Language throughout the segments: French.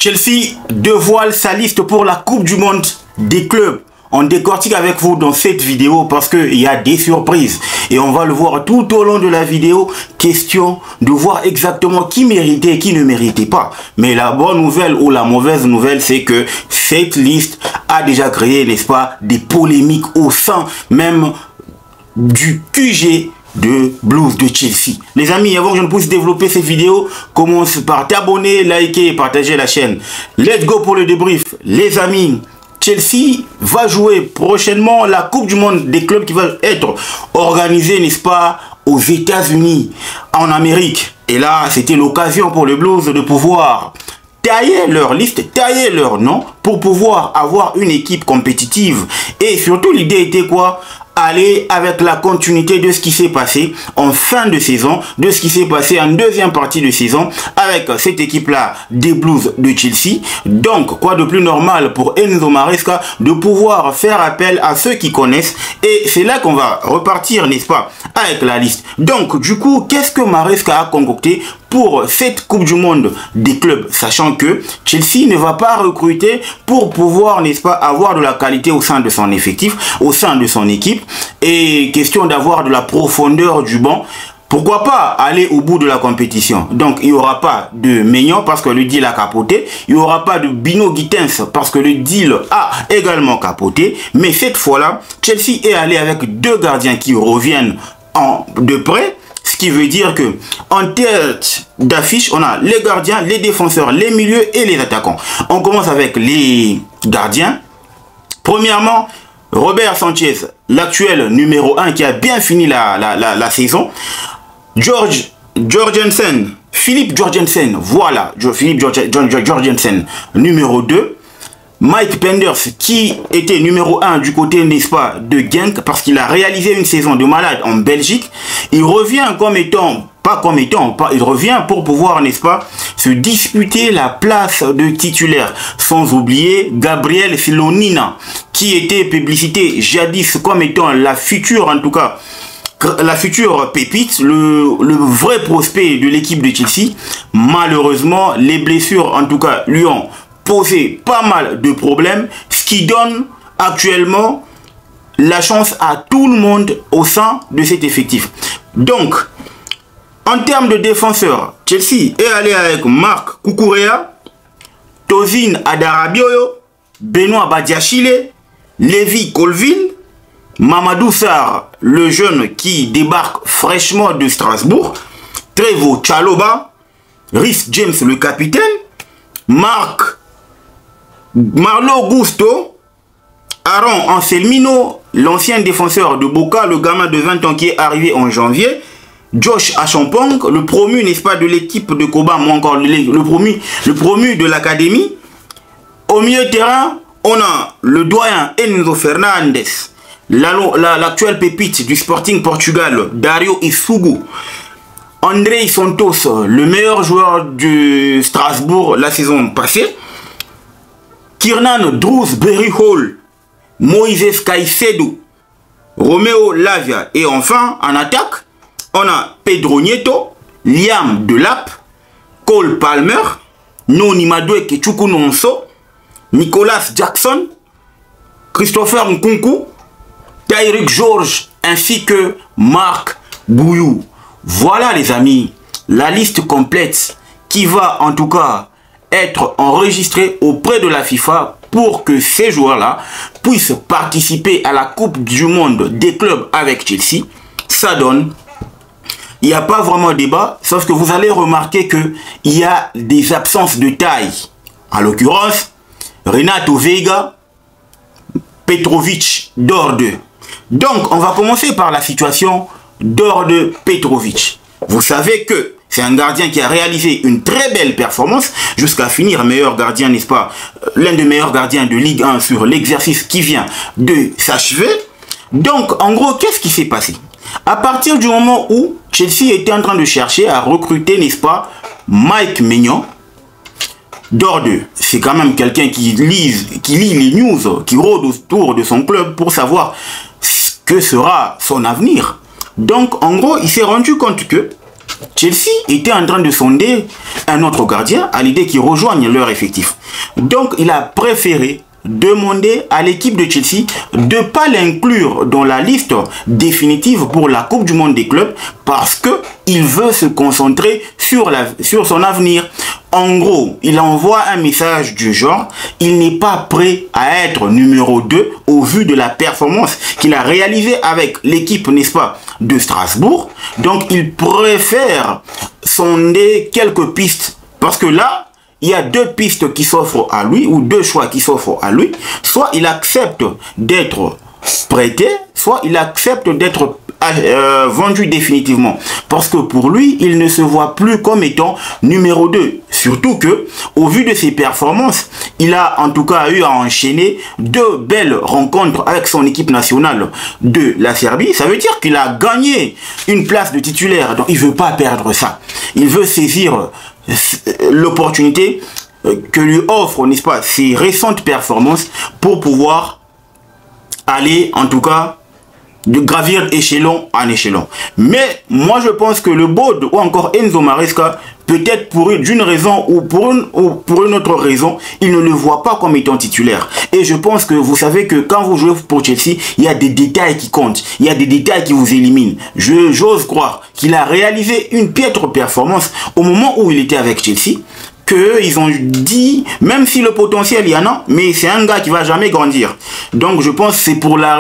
Chelsea dévoile sa liste pour la Coupe du Monde des clubs. On décortique avec vous dans cette vidéo parce qu'il y a des surprises. Et on va le voir tout au long de la vidéo. Question de voir exactement qui méritait et qui ne méritait pas. Mais la bonne nouvelle ou la mauvaise nouvelle, c'est que cette liste a déjà créé, n'est-ce pas, des polémiques au sein même du QG de Blues de Chelsea. Les amis, avant que je ne puisse développer cette vidéo, commence par t'abonner, liker et partager la chaîne. Let's go pour le débrief. Les amis, Chelsea va jouer prochainement la Coupe du Monde des clubs qui va être organisée, n'est-ce pas, aux États-Unis, en Amérique. Et là, c'était l'occasion pour le Blues de pouvoir tailler leur liste, tailler leur nom pour pouvoir avoir une équipe compétitive. Et surtout, l'idée était quoi? Aller avec la continuité de ce qui s'est passé en fin de saison, de ce qui s'est passé en deuxième partie de saison avec cette équipe-là des Blues de Chelsea. Donc, quoi de plus normal pour Enzo Maresca de pouvoir faire appel à ceux qui connaissent. Et c'est là qu'on va repartir, n'est-ce pas, avec la liste. Donc, du coup, qu'est-ce que Maresca a concocté pour cette Coupe du Monde des clubs, sachant que Chelsea ne va pas recruter pour pouvoir, n'est-ce pas, avoir de la qualité au sein de son effectif, au sein de son équipe, et question d'avoir de la profondeur du banc. Pourquoi pas aller au bout de la compétition? Donc, il n'y aura pas de Maignan parce que le deal a capoté. Il n'y aura pas de Bino Gittens parce que le deal a également capoté. Mais cette fois-là, Chelsea est allé avec deux gardiens qui reviennent de près. Ce qui veut dire que en tête d'affiche, on a les gardiens, les défenseurs, les milieux et les attaquants. On commence avec les gardiens. Premièrement, Robert Sanchez, l'actuel numéro 1 qui a bien fini la saison. Philippe Jorgensen, voilà, Philippe Jorgensen, numéro 2. Mike Penders, qui était numéro 1 du côté, n'est-ce pas, de Genk, parce qu'il a réalisé une saison de malade en Belgique. Il revient il revient pour pouvoir, n'est-ce pas, se disputer la place de titulaire. Sans oublier Gabriel Filonina, qui était publicité jadis comme étant la future, en tout cas, la future pépite, le vrai prospect de l'équipe de Chelsea. Malheureusement, les blessures, en tout cas, lui ont posé pas mal de problèmes, ce qui donne actuellement la chance à tout le monde au sein de cet effectif. Donc, en termes de défenseurs, Chelsea est allé avec Marc Cucurella, Tosin Adarabioyo, Benoît Badiachile, Lévi Colville, Mamadou Sarr, le jeune qui débarque fraîchement de Strasbourg, Trevo Chalobah, Rhys James le capitaine, Marlo Gusto, Aaron Anselmino, l'ancien défenseur de Boca, le gamin de 20 ans qui est arrivé en janvier, Josh Achampong, le promu, n'est-ce pas, de l'équipe de Cobham, ou encore le promu de l'académie. Au milieu de terrain, on a le doyen Enzo Fernandez, l'actuelle pépite du Sporting Portugal, Dario Isugu, André Santos, le meilleur joueur de Strasbourg la saison passée, Kiernan Drewsbury Hall, Moïse Caicedo, Romeo Lavia. Et enfin, en attaque, on a Pedro Nieto, Liam Delap, Cole Palmer, Noni Madueke Chukwunonso, Nicolas Jackson, Christopher Nkunku, Tyrick George, ainsi que Marc Bouillou. Voilà les amis, la liste complète qui va en tout cas être enregistrée auprès de la FIFA pour que ces joueurs-là puissent participer à la Coupe du Monde des clubs avec Chelsea. Ça donne, il n'y a pas vraiment de débat, sauf que vous allez remarquer qu'il y a des absences de taille. En l'occurrence, Renato Veiga, Petrovic, Dorde. Donc, on va commencer par la situation Dorde Petrovic. Vous savez que c'est un gardien qui a réalisé une très belle performance jusqu'à finir meilleur gardien, n'est-ce pas, l'un des meilleurs gardiens de Ligue 1 sur l'exercice qui vient de s'achever. Donc, en gros, qu'est-ce qui s'est passé? À partir du moment où Chelsea était en train de chercher à recruter, n'est-ce pas, Mike Maignan, Dorde, c'est quand même quelqu'un qui lit les news, qui rôde autour de son club pour savoir ce que sera son avenir. Donc, en gros, il s'est rendu compte que Chelsea était en train de sonder un autre gardien à l'idée qu'il rejoigne leur effectif. Donc il a préféré demander à l'équipe de Chelsea de ne pas l'inclure dans la liste définitive pour la Coupe du Monde des clubs parce qu'il veut se concentrer sur son avenir. En gros, il envoie un message du genre, il n'est pas prêt à être numéro 2 au vu de la performance qu'il a réalisée avec l'équipe, n'est-ce pas, de Strasbourg. Donc, il préfère sonder quelques pistes parce que là, il y a deux pistes qui s'offrent à lui, ou deux choix qui s'offrent à lui. Soit il accepte d'être prêté, soit il accepte d'être vendu définitivement. Parce que pour lui, il ne se voit plus comme étant numéro 2. Surtout que, au vu de ses performances, il a en tout cas eu à enchaîner deux belles rencontres avec son équipe nationale de la Serbie. Ça veut dire qu'il a gagné une place de titulaire. Donc il ne veut pas perdre ça. Il veut saisir l'opportunité que lui offre, n'est-ce pas, ses récentes performances pour pouvoir aller, en tout cas, de gravir échelon en échelon. Mais moi, je pense que le Bod ou encore Enzo Maresca, peut-être pour une raison ou pour une autre raison, il ne le voit pas comme étant titulaire. Et je pense que vous savez que quand vous jouez pour Chelsea, il y a des détails qui comptent. Il y a des détails qui vous éliminent. J'ose croire qu'il a réalisé une piètre performance au moment où il était avec Chelsea. Qu'ils ont dit, même si le potentiel il y en a, mais c'est un gars qui va jamais grandir. Donc je pense que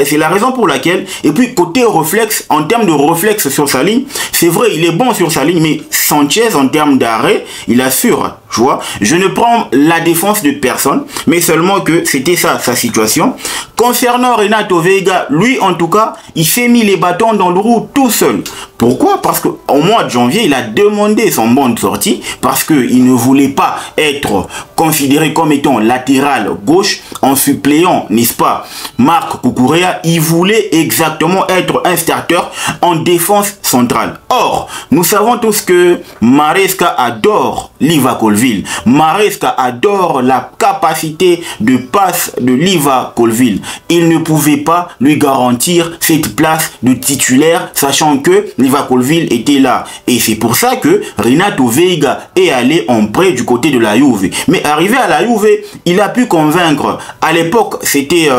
c'est la raison pour laquelle, et puis côté réflexe, en termes de réflexe sur sa ligne, c'est vrai, il est bon sur sa ligne, mais Sanchez, en termes d'arrêt, il assure, tu vois. Je ne prends la défense de personne, mais seulement que c'était ça, sa situation. Concernant Renato Veiga, lui en tout cas, il s'est mis les bâtons dans le roue tout seul. Pourquoi? Parce qu'au mois de janvier, il a demandé son banc de sortie, parce qu'il ne voulait pas être considéré comme étant latéral gauche en suppléant, n'est-ce pas, Marc Cucurella. Il voulait exactement être un starter en défense centrale. Or, nous savons tous que Maresca adore Liva Colville. Maresca adore la capacité de passe de Liva Colville. Il ne pouvait pas lui garantir cette place de titulaire, sachant que Liva Colville était là. Et c'est pour ça que Renato Veiga est allé en prêt du côté de la Juve. Mais arrivé à la Juve, il a pu convaincre. À l'époque, c'était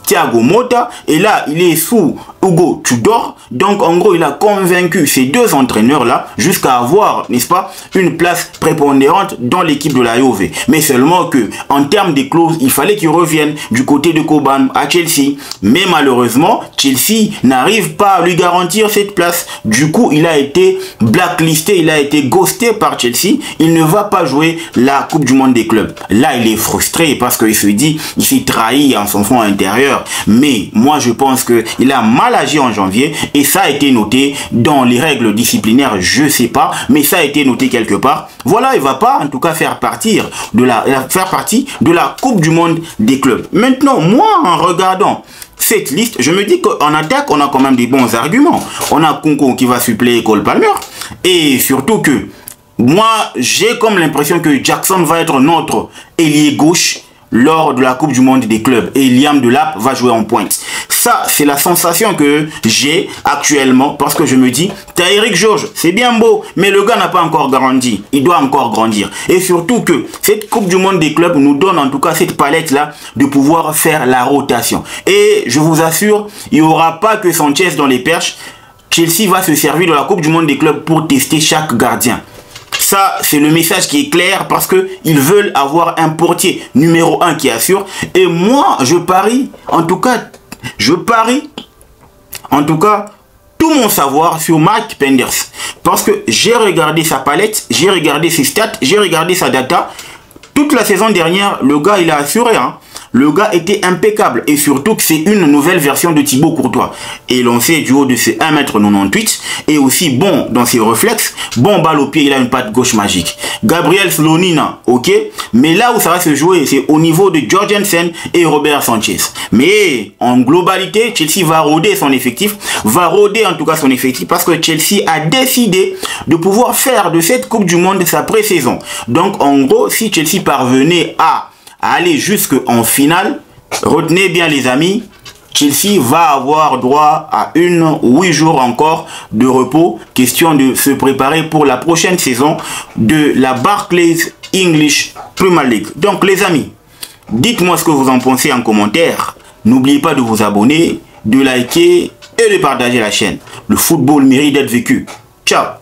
Thiago Motta. Et là, il est sous Hugo Tudor. Donc, en gros, il a convaincu ces deux entraîneurs-là jusqu'à avoir, n'est-ce pas, une place prépondérante dans l'équipe de la Juve. Mais seulement que, en termes de clauses, il fallait qu'il revienne du côté de Cobham à Chelsea. Mais malheureusement, Chelsea n'arrive pas à lui garantir cette place. Du coup, il a été blacklisté, il a été ghosté par Chelsea. Il ne va pas jouer la Coupe du Monde des clubs. Là, il est frustré parce qu'il se dit, il s'est trahi en son fond intérieur. Mais moi, je pense qu'il a mal agi en janvier et ça a été noté dans les règles disciplinaires, je sais pas, mais ça a été noté quelque part. Voilà, il va pas en tout cas faire partie de la Coupe du Monde des clubs. Maintenant, moi, en regardant cette liste, je me dis qu'en attaque, on a quand même des bons arguments. On a Kunku qui va suppléer Cole Palmer et surtout que moi, j'ai comme l'impression que Jackson va être notre ailier gauche lors de la Coupe du Monde des clubs et Liam Delap va jouer en pointe. Ça, c'est la sensation que j'ai actuellement parce que je me dis, t'as Eric Georges, c'est bien beau, mais le gars n'a pas encore grandi. Il doit encore grandir. Et surtout que cette Coupe du Monde des clubs nous donne en tout cas cette palette-là de pouvoir faire la rotation. Et je vous assure, il n'y aura pas que Sanchez dans les perches. Chelsea va se servir de la Coupe du Monde des clubs pour tester chaque gardien. Ça, c'est le message qui est clair parce qu'ils veulent avoir un portier numéro 1 qui assure. Et moi, je parie, en tout cas, tout mon savoir sur Mike Penders. Parce que j'ai regardé sa palette, j'ai regardé ses stats, j'ai regardé sa data. Toute la saison dernière, le gars, il a assuré, hein. Le gars était impeccable et surtout que c'est une nouvelle version de Thibaut Courtois. Et l'on sait du haut de ses 1m98 et aussi bon dans ses réflexes, bon balle au pied, il a une patte gauche magique. Gabriel Slonina, ok, mais là où ça va se jouer, c'est au niveau de Jorgensen et Robert Sanchez. Mais en globalité, Chelsea va rôder son effectif, parce que Chelsea a décidé de pouvoir faire de cette Coupe du Monde sa pré-saison. Donc en gros, si Chelsea parvenait à aller jusqu'en finale, retenez bien les amis, Chelsea va avoir droit à 8 jours encore de repos. Question de se préparer pour la prochaine saison de la Barclays English Premier League. Donc les amis, dites-moi ce que vous en pensez en commentaire. N'oubliez pas de vous abonner, de liker et de partager la chaîne. Le football mérite d'être vécu. Ciao.